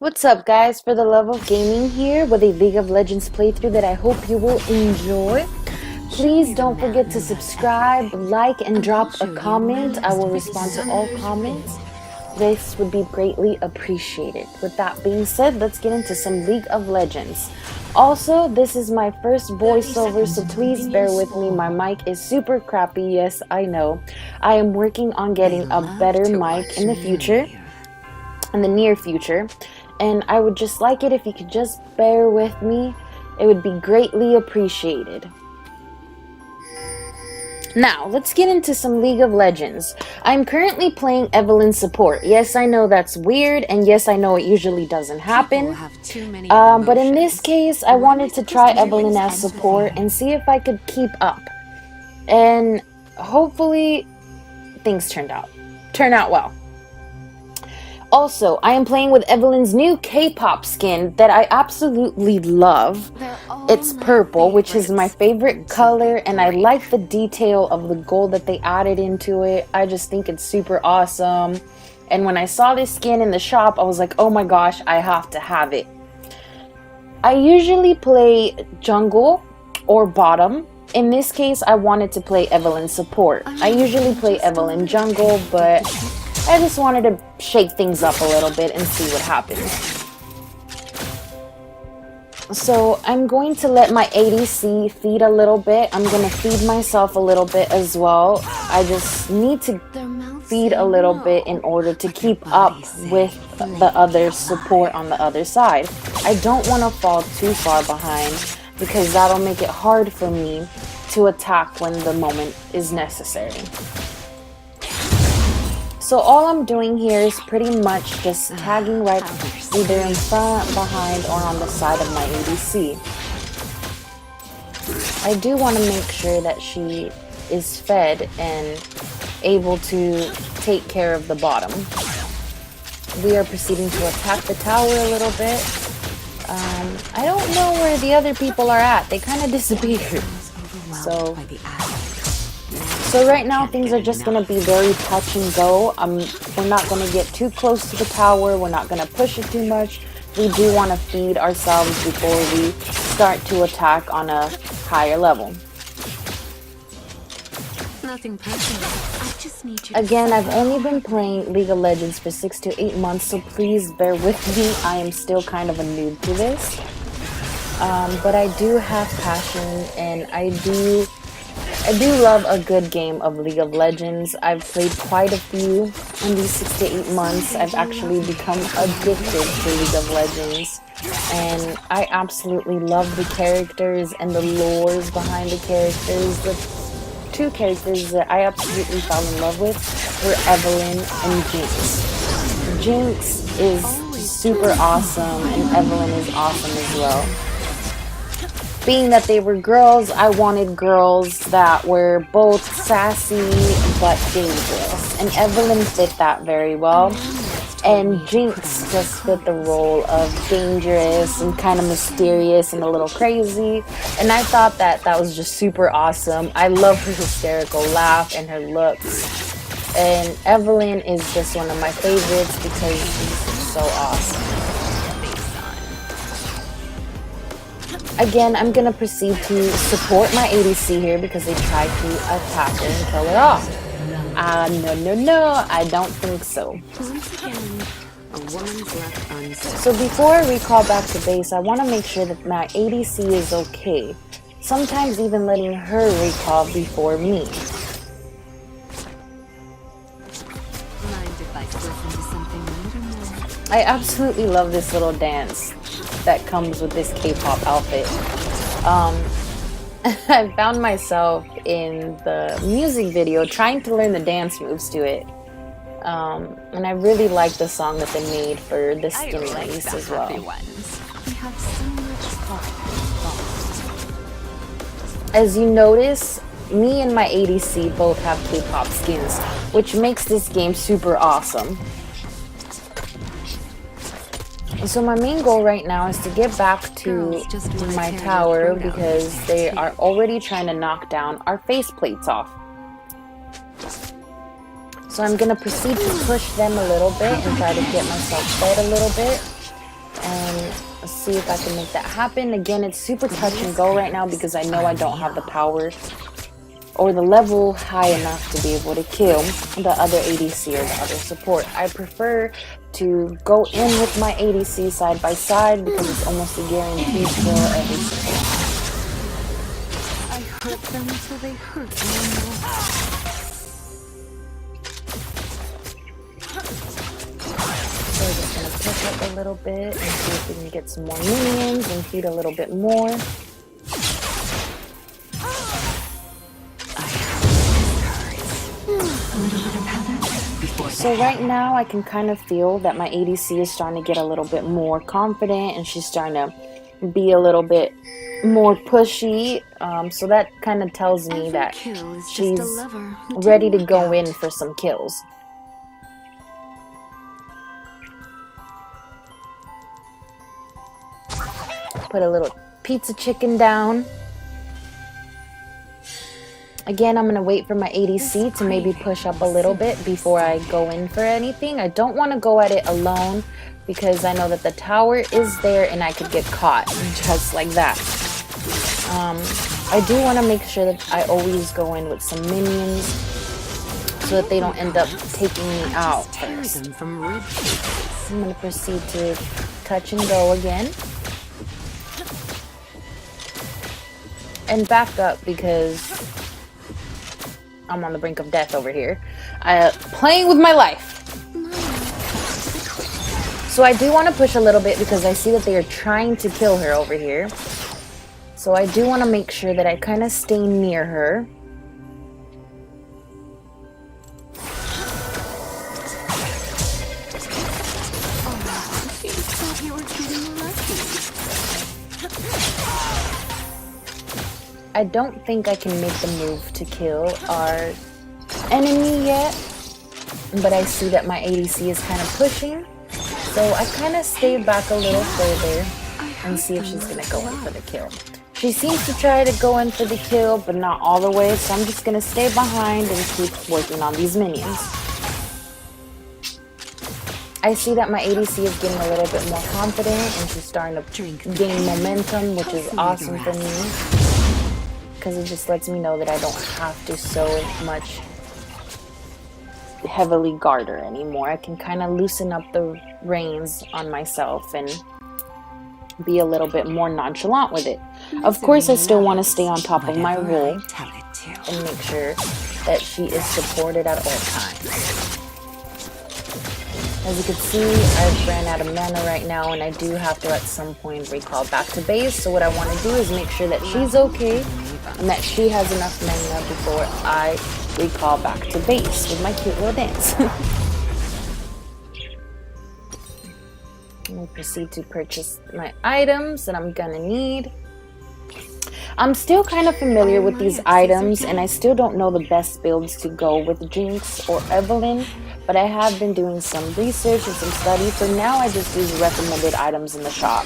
What's up, guys? For the love of gaming here with a League of Legends playthrough that I hope you will enjoy. Please don't forget to subscribe, like, and drop a comment. I will respond to all comments. This would be greatly appreciated. With that being said, let's get into some League of Legends. Also, this is my first voiceover, so please bear with me. My mic is super crappy, yes, I know. I am working on getting a better mic in the future, in the near future. And I would just like it if you could just bear with me. It would be greatly appreciated. Now, let's get into some League of Legends. I'm currently playing Evelynn support. Yes, I know that's weird, and yes, I know it usually doesn't happen. But in this case, I wanted to try Evelynn as support and see if I could keep up. And hopefully, things turn out well. Also, I am playing with Evelynn's new K-pop skin that I absolutely love. It's purple, which is my favorite color, and I like the detail of the gold that they added into it. I just think it's super awesome. And when I saw this skin in the shop, I was like, oh my gosh, I have to have it. I usually play jungle or bottom. In this case, I wanted to play Evelynn support. I usually play Evelynn jungle, but I just wanted to shake things up a little bit and see what happens. So I'm going to let my ADC feed a little bit. I'm going to feed myself a little bit as well. I just need to feed a little bit in order to keep up with the other support on the other side. I don't want to fall too far behind because that'll make it hard for me to attack when the moment is necessary. So all I'm doing here is pretty much just tagging right either in front, behind, or on the side of my ADC. I do want to make sure that she is fed and able to take care of the bottom. We are proceeding to attack the tower a little bit. I don't know where the other people are at. They kind of disappeared. So right now things are just going to be very touch and go. We're not going to get too close to the tower. We're not going to push it too much. We do want to feed ourselves before we start to attack on a higher level. Nothing personal. I just need you. Again, I've only been playing League of Legends for 6 to 8 months, so please bear with me. I am still kind of a noob to this. But I do have passion, and I do love a good game of League of Legends. I've played quite a few in these 6 to 8 months. I've actually become addicted to League of Legends. And I absolutely love the characters and the lores behind the characters. The two characters that I absolutely fell in love with were Evelynn and Jinx. Jinx is super awesome, and Evelynn is awesome as well. Being that they were girls, I wanted girls that were both sassy but dangerous. And Evelynn fit that very well. And Jinx just fit the role of dangerous and kind of mysterious and a little crazy. And I thought that was just super awesome. I love her hysterical laugh and her looks. And Evelynn is just one of my favorites because she's so awesome. Again, I'm going to proceed to support my ADC here because they tried to attack her and kill her off. No, I don't think so. So before I recall back to base, I want to make sure that my ADC is okay. Sometimes even letting her recall before me. I absolutely love this little dance that comes with this K-pop outfit. I found myself in the music video trying to learn the dance moves to it. And I really like the song that they made for the skin lace as well. As you notice, me and my ADC both have K-pop skins, which makes this game super awesome. So my main goal right now is to get back to my tower because they are already trying to knock down our faceplates off. So I'm going to proceed to push them a little bit and try to get myself fed a little bit. and see if I can make that happen. Again, it's super touch and go right now because I know I don't have the power or the level high enough to be able to kill the other ADC or the other support. I prefer to go in with my ADC side by side because it's almost a guaranteed kill every single time. I hurt them until they hurt me more. So we're just gonna push up a little bit and see if we can get some more minions and feed a little bit more. So right now I can kind of feel that my ADC is starting to get a little bit more confident and she's starting to be a little bit more pushy. So that kind of tells me that she's ready to go in for some kills. Put a little pizza chicken down. Again, I'm going to wait for my ADC to maybe push up a little bit before I go in for anything. I don't want to go at it alone because I know that the tower is there and I could get caught just like that. I do want to make sure that I always go in with some minions so that they don't end up taking me out first. I'm going to proceed to touch and go again. And back up because I'm on the brink of death over here. Playing with my life. So I do want to push a little bit because I see that they are trying to kill her over here. So I do want to make sure that I kind of stay near her. I don't think I can make the move to kill our enemy yet, but I see that my ADC is kind of pushing, so I kind of stay back a little further and see if she's going to go in for the kill. She seems to try to go in for the kill, but not all the way, so I'm just going to stay behind and keep working on these minions. I see that my ADC is getting a little bit more confident and she's starting to gain momentum, which is awesome for me. Because it just lets me know that I don't have to so much heavily guard her anymore. I can kind of loosen up the reins on myself and be a little bit more nonchalant with it. Of course, I still want to stay on top of my role and make sure that she is supported at all times. As you can see, I've ran out of mana right now and I do have to at some point recall back to base. So what I want to do is make sure that she's okay and that she has enough mana before I recall back to base with my cute little dance. We'll proceed to purchase my items that I'm gonna need. I'm still kind of familiar with these items and I still don't know the best builds to go with Jinx or Evelynn, but I have been doing some research and some study. For now, I just use recommended items in the shop.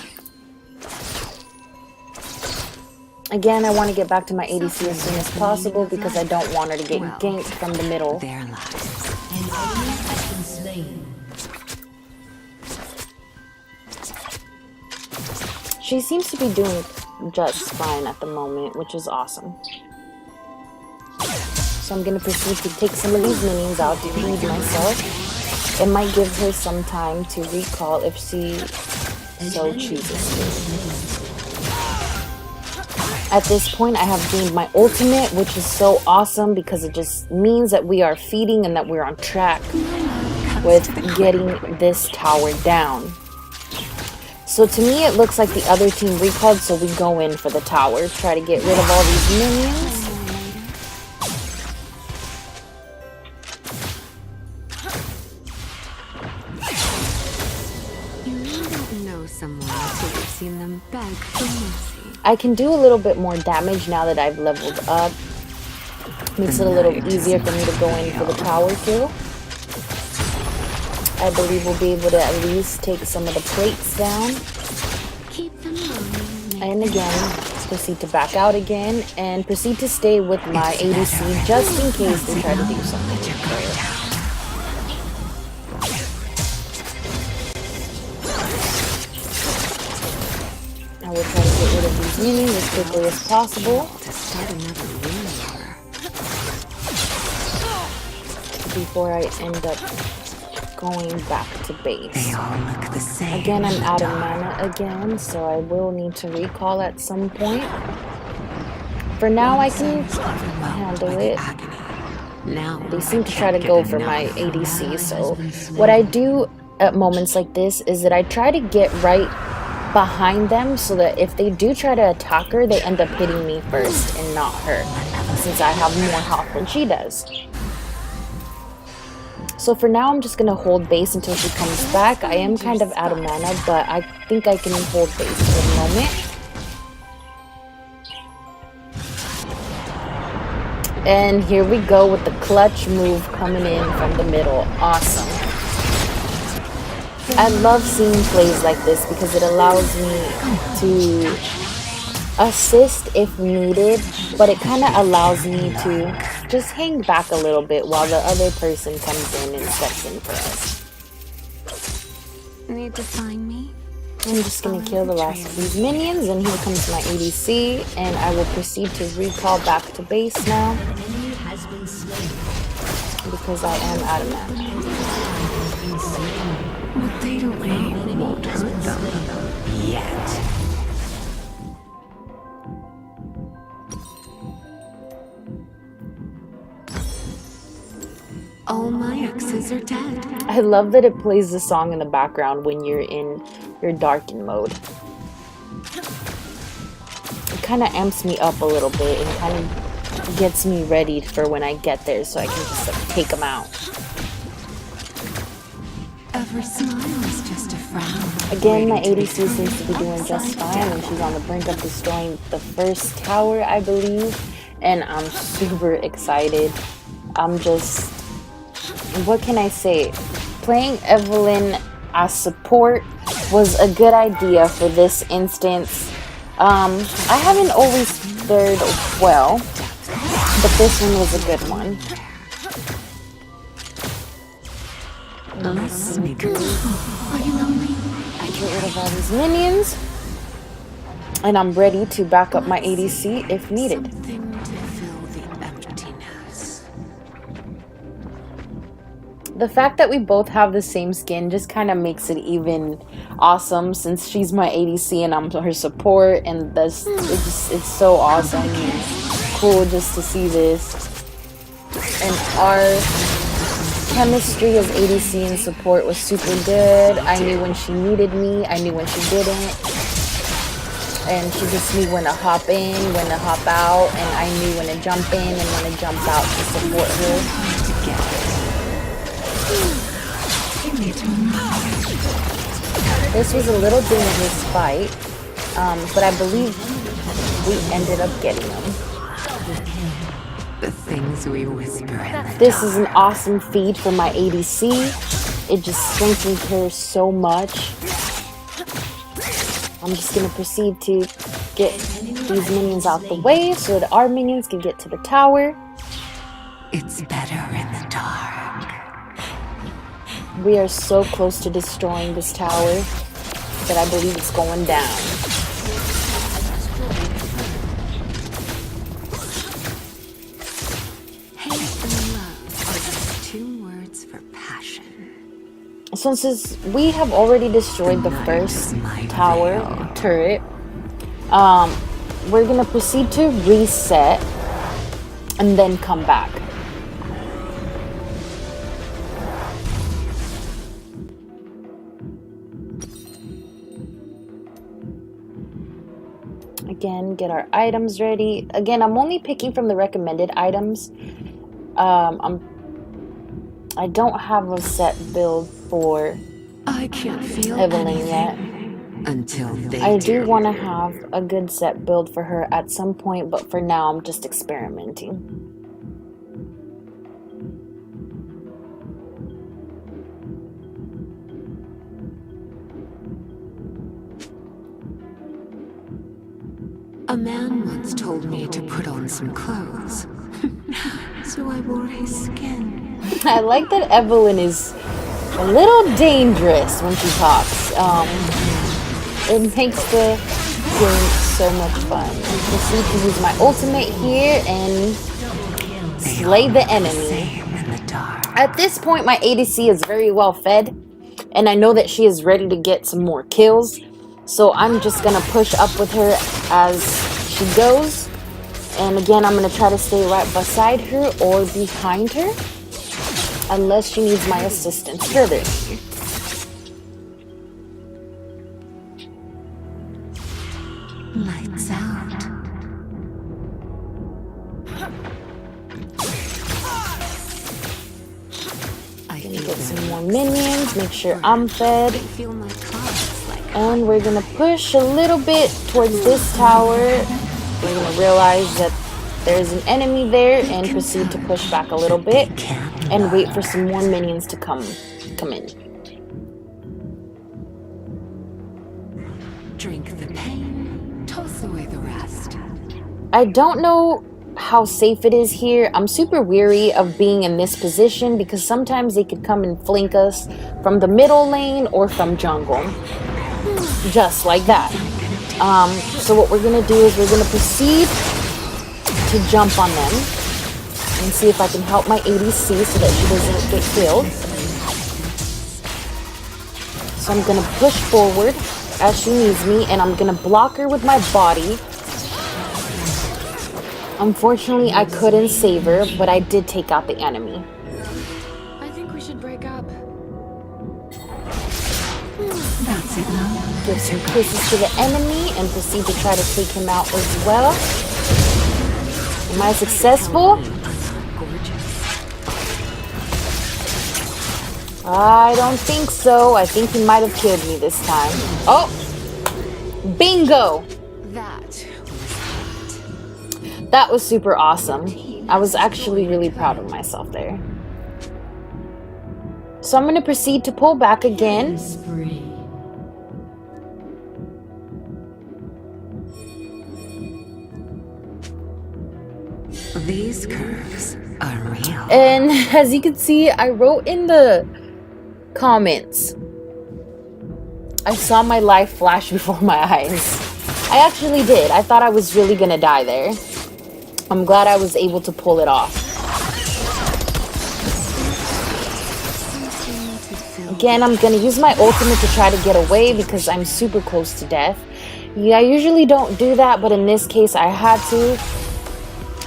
Again, I want to get back to my ADC as soon as possible because I don't want her to get ganked from the middle. She seems to be doing just fine at the moment, which is awesome. So I'm going to proceed to take some of these minions out to feed myself. It might give her some time to recall if she so chooses to. At this point, I have gained my ultimate, which is so awesome because it just means that we are feeding and that we're on track with getting this tower down. So to me, it looks like the other team recalled, so we go in for the tower, try to get rid of all these minions. Seen them beg for mercy. I can do a little bit more damage now that I've leveled up. Makes it a little easier for me to go in for the tower kill. I believe we'll be able to at least take some of the plates down. Keep them rolling. And again, proceed to back out again and proceed to stay with my ADC just in case they try to do something. get rid of these minions as quickly as possible To start another war. before I end up going back to base. They all look the same. Again, I'm in the out of dark. mana again, so I will need to recall at some point. For now, I can handle it. Now They seem to try to go for my ADC, so what I do at moments like this is that I try to get right behind them so that if they do try to attack her, they end up hitting me first and not her, since I have more health than she does. So for now, I'm just going to hold base until she comes back. I am kind of out of mana, but I think I can hold base for the moment. And here we go with the clutch move coming in from the middle. Awesome. I love seeing plays like this because it allows me to assist if needed, but it kind of allows me to just hang back a little bit while the other person comes in and steps in for us. Need to find me? I'm just going to kill the last of these minions, and here comes my ADC, and I will proceed to recall back to base now because I am out of mana. What they delay won't hurt them yet. All my exes are dead. I love that it plays the song in the background when you're in your darken mode. It kind of amps me up a little bit and kind of gets me ready for when I get there so I can just like, take them out. Every smile is just a frown. Again, my ADC seems to be doing just fine, and she's on the brink of destroying the first tower, I believe, and I'm super excited. I'm just... what can I say? Playing Evelynn as support was a good idea for this instance. I haven't always fared well, but this one was a good one. Listen, are you lonely? I get rid of all these minions, and I'm ready to back up my ADC if needed. Something to fill the emptiness. The fact that we both have the same skin just kind of makes it even awesome, since she's my ADC and I'm her support, and it's so awesome and cool just to see this. And our chemistry as ADC and support was super good. I knew when she needed me, I knew when she didn't, and she just knew when to hop in, when to hop out, and I knew when to jump in and when to jump out to support her. This was a little dangerous fight, but I believe we ended up getting them. The things we whisper in the This is an awesome feed for my ADC. It just strengthens her so much. I'm just going to proceed to get these minions out the way so that our minions can get to the tower. It's better in the dark. We are so close to destroying this tower that I believe it's going down. Hate and love are just 2 words for passion. So since we have already destroyed the first tower turret, we're going to proceed to reset and then come back. Again, get our items ready. Again, I'm only picking from the recommended items. I don't have a set build for I can't feel Evelynn yet. until they I do want to have a good set build for her at some point, but for now I'm just experimenting. A man once told me to put on some clothes, so I wore his skin. I like that Evelynn is a little dangerous when she talks. It makes the game so much fun. Proceed to use my ultimate here and slay the enemy. At this point, my ADC is very well fed, and I know that she is ready to get some more kills. So I'm just gonna push up with her as she goes. And again, I'm gonna try to stay right beside her or behind her, unless she needs my assistance further. Lights out. Gonna get some more minions, make sure I'm fed. And we're gonna push a little bit towards this tower. We're gonna realize that there's an enemy there and proceed to push back a little bit and wait for some more minions to come in. Drink the pain, toss away the rest. I don't know how safe it is here. I'm super weary of being in this position because sometimes they could come and flank us from the middle lane or from jungle. Just like that. So what we're gonna do is we're gonna proceed to jump on them and see if I can help my ADC so that she doesn't get killed. So I'm gonna push forward as she needs me, and I'm gonna block her with my body. Unfortunately, I couldn't save her, but I did take out the enemy. I think we should break up. That's it now. Give some kisses to the enemy and proceed to try to take him out as well. Am I successful? I don't think so. I think he might have killed me this time. Oh! Bingo! That was super awesome. I was actually really proud of myself there. So I'm going to proceed to pull back again. These curves are real. And as you can see, I wrote in the comments, I saw my life flash before my eyes. I actually did. I thought I was really going to die there. I'm glad I was able to pull it off. Again, I'm going to use my ultimate to try to get away because I'm super close to death. Yeah, I usually don't do that, but in this case I had to.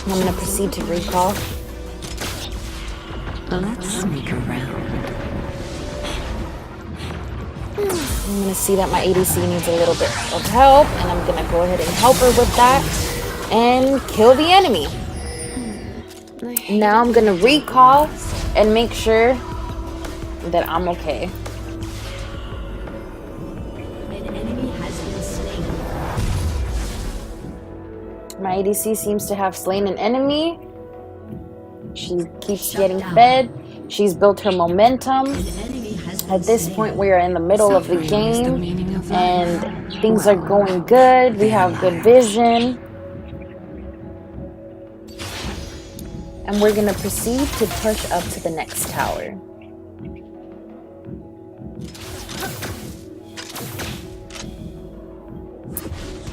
I'm going to proceed to recall. Let's sneak around. I'm going to see that my ADC needs a little bit of help, and I'm going to go ahead and help her with that and kill the enemy. Now I'm going to recall and make sure that I'm okay. An enemy has been slain. My ADC seems to have slain an enemy. She keeps getting fed. She's built her momentum. At this point, we are in the middle of the game, and things are going good. We have good vision. And we're going to proceed to push up to the next tower.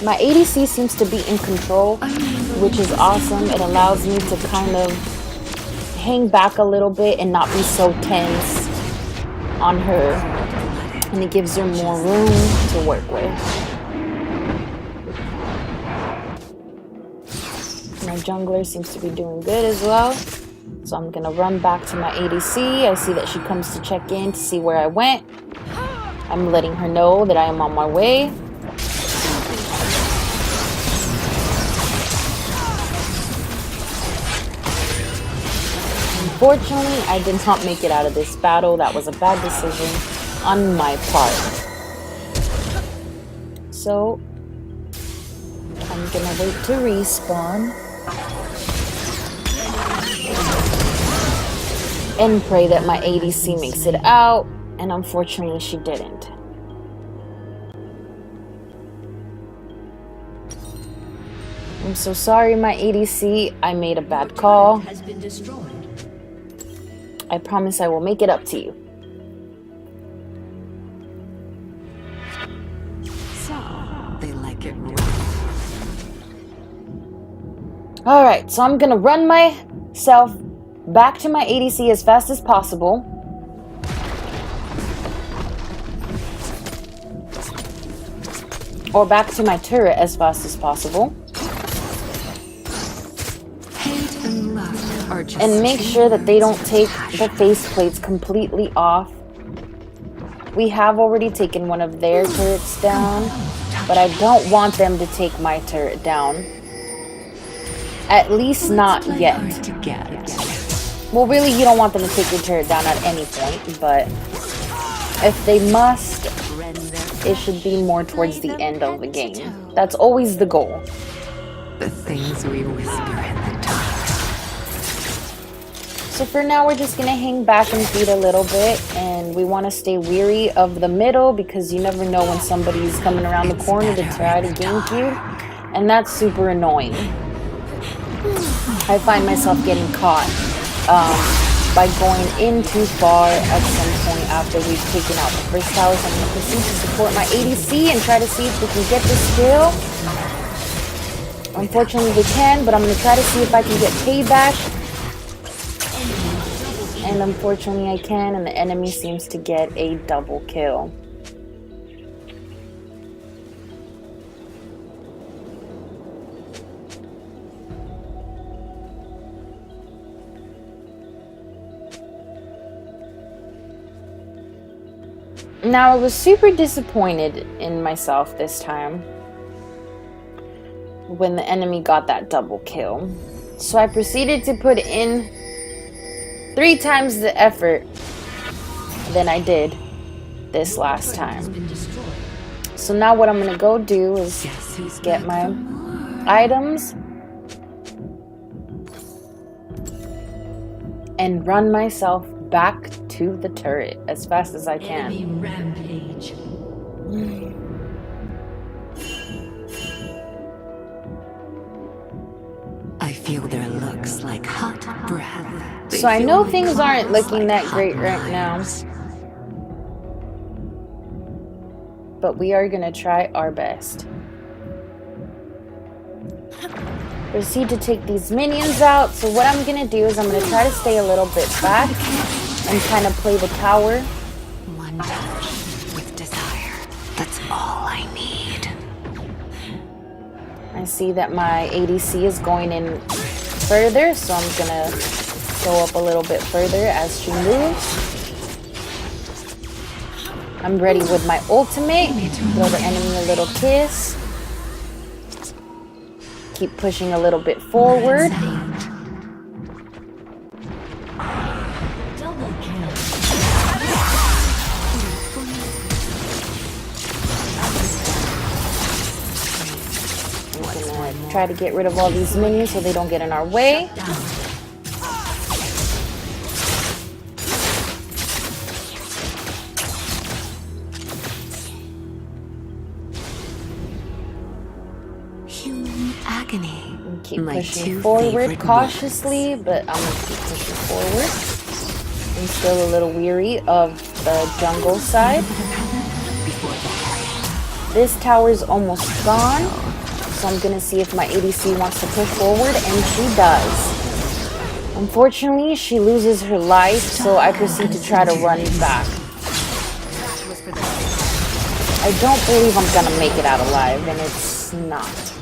My ADC seems to be in control, which is awesome. It allows me to kind of hang back a little bit and not be so tense on her. And it gives her more room to work with. My jungler seems to be doing good as well. So I'm going to run back to my ADC. I see that she comes to check in to see where I went. I'm letting her know that I am on my way. Unfortunately, I did not make it out of this battle. That was a bad decision on my part. So, I'm gonna wait to respawn and pray that my ADC makes it out, and unfortunately she didn't. I'm so sorry, my ADC. I made a bad call. Has been destroyed. I promise I will make it up to you. So, they like it rough. Alright, so I'm gonna run myself back to my ADC as fast as possible. Or back to my turret as fast as possible. Hate and love are just And make sure that they don't take the faceplates completely off. We have already taken one of their turrets down, but I don't want them to take my turret down. At least not yet. Well, really, you don't want them to take your turret down at any point, but if they must, it should be more towards the end of the game. That's always the goal. The things we whisper in the dark. So for now, we're just going to hang back and feed a little bit, and we want to stay weary of the middle because you never know when somebody's coming around the corner to try to gank you, and that's super annoying. I find myself getting caught by going in too far at some point after we've taken out the first tower. So I'm going to proceed to support my ADC and try to see if we can get this kill. Unfortunately, we can, but I'm going to try to see if I can get payback. And unfortunately, I can, and the enemy seems to get a double kill. Now, I was super disappointed in myself this time when the enemy got that double kill. So I proceeded to put in 3 times the effort than I did this last time. So now what I'm going to go do is get my items and run myself back to the turret as fast as I can. Enemy rampage. I feel their looks like hot breath. So I know things aren't looking that great right now, but we are gonna try our best. Proceed to take these minions out. So what I'm gonna do is I'm gonna try to stay a little bit back and kind of play the tower. One touch with desire. That's all I need. I see that my ADC is going in further, so I'm gonna go up a little bit further as she moves. I'm ready with my ultimate. Throw the enemy a little kiss. Keep pushing a little bit forward. Double kill. I'm gonna try to get rid of all these minions so they don't get in our way. Human agony. Keep My pushing two forward favorite cautiously, but I'm gonna keep pushing forward. I'm still a little weary of the jungle side. This tower's almost gone, so I'm gonna see if my ADC wants to push forward, and she does. Unfortunately, she loses her life, so I proceed to try to run back. I don't believe I'm gonna make it out alive, and it's not.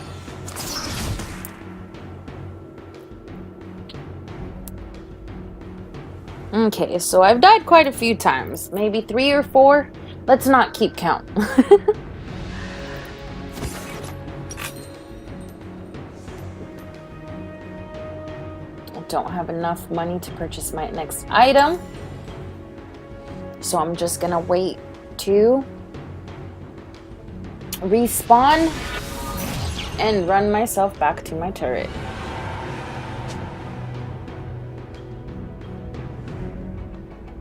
Okay, so I've died quite a few times. Maybe 3 or 4. Let's not keep count. I don't have enough money to purchase my next item. So I'm just gonna wait to respawn and run myself back to my turret.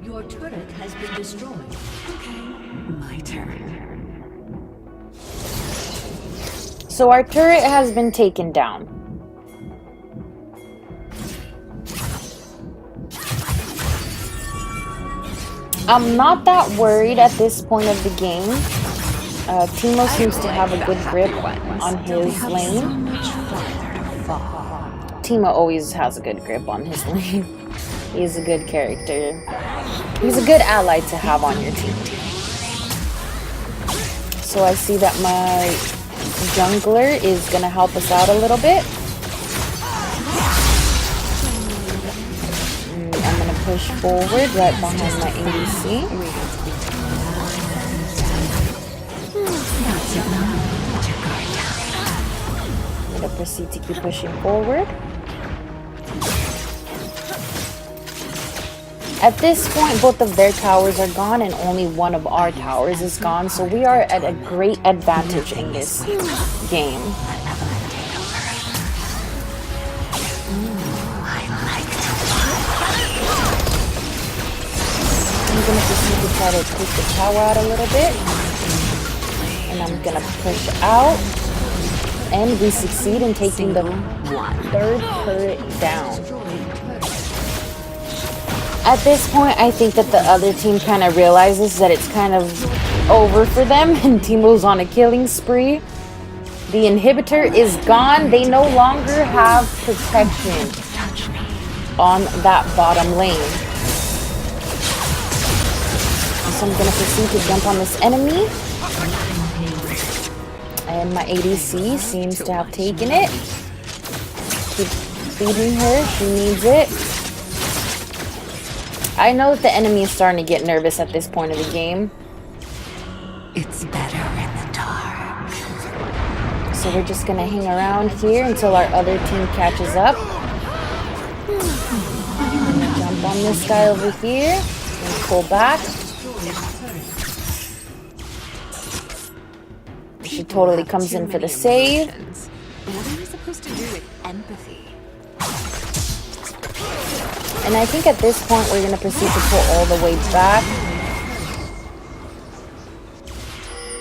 Your turret has been destroyed. My turn. So our turret has been taken down. I'm not that worried at this point of the game. Timo seems to have a good grip on his lane. Timo always has a good grip on his lane. He's a good character. He's a good ally to have on your team. So I see that my jungler is gonna help us out a little bit. I'm gonna push forward right behind my ADC. I'm gonna proceed to keep pushing forward. At this point, both of their towers are gone and only one of our towers is gone, so we are at a great advantage in this game. I'm gonna proceed to try to take the tower out a little bit. And I'm gonna push out. And we succeed in taking the third turret down. At this point, I think that the other team kind of realizes that it's kind of over for them, and Timo's on a killing spree. The inhibitor is gone. They no longer have protection on that bottom lane. So I'm going to proceed to jump on this enemy. And my ADC seems to have taken it. Keep feeding her. She needs it. I know that the enemy is starting to get nervous at this point of the game. It's better in the dark. So we're just gonna hang around here until our other team catches up. I'm gonna jump on this guy over here and pull back. She totally comes in for the save. What are we supposed to do with empathy? And I think at this point we're going to proceed to pull all the way back.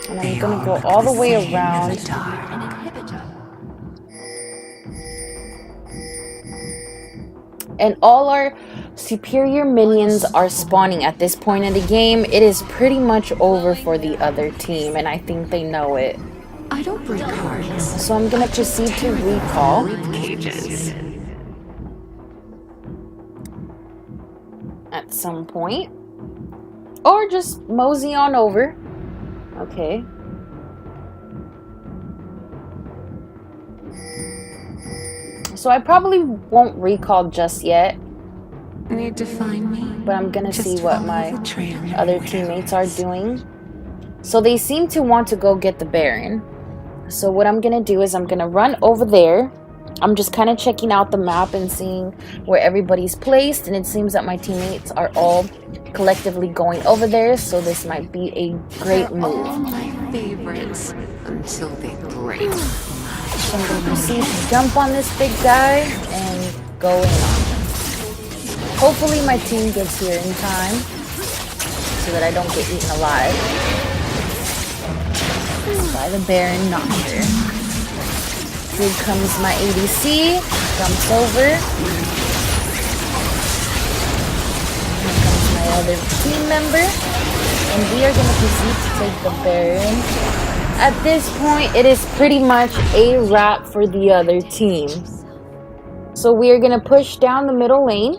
And I'm going to go all the way around. And all our superior minions are spawning at this point in the game. It is pretty much over for the other team, and I think they know it. I don't break hearts. So I'm going to proceed to recall. Cages. At some point, or just mosey on over. Okay. So I probably won't recall just yet, Need to find me. but I'm gonna Just see what follow my the trail. other teammates are doing. So they seem to want to go get the Baron. So what I'm gonna do is I'm gonna run over there. I'm just kind of checking out the map and seeing where everybody's placed, and it seems that my teammates are all collectively going over there, so this might be a great They're all move. my favorites until they break. So I'm going to proceed to jump on this big guy and go in on him. Hopefully my team gets here in time so that I don't get eaten alive by the Baron Nocturne. Here comes my ADC, jumps over. Here comes my other team member. And we are going to proceed to take the Baron. At this point, it is pretty much a wrap for the other team. So we are going to push down the middle lane.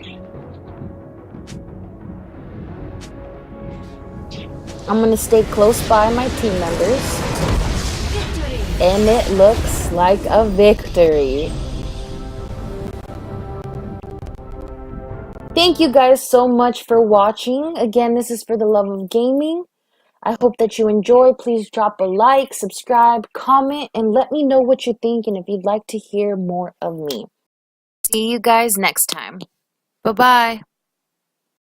I'm going to stay close by my team members. And it looks like a victory. Thank you guys so much for watching. Again, this is for the love of gaming. I hope that you enjoy. Please drop a like, subscribe, comment, and let me know what you think and if you'd like to hear more of me. See you guys next time. Bye-bye.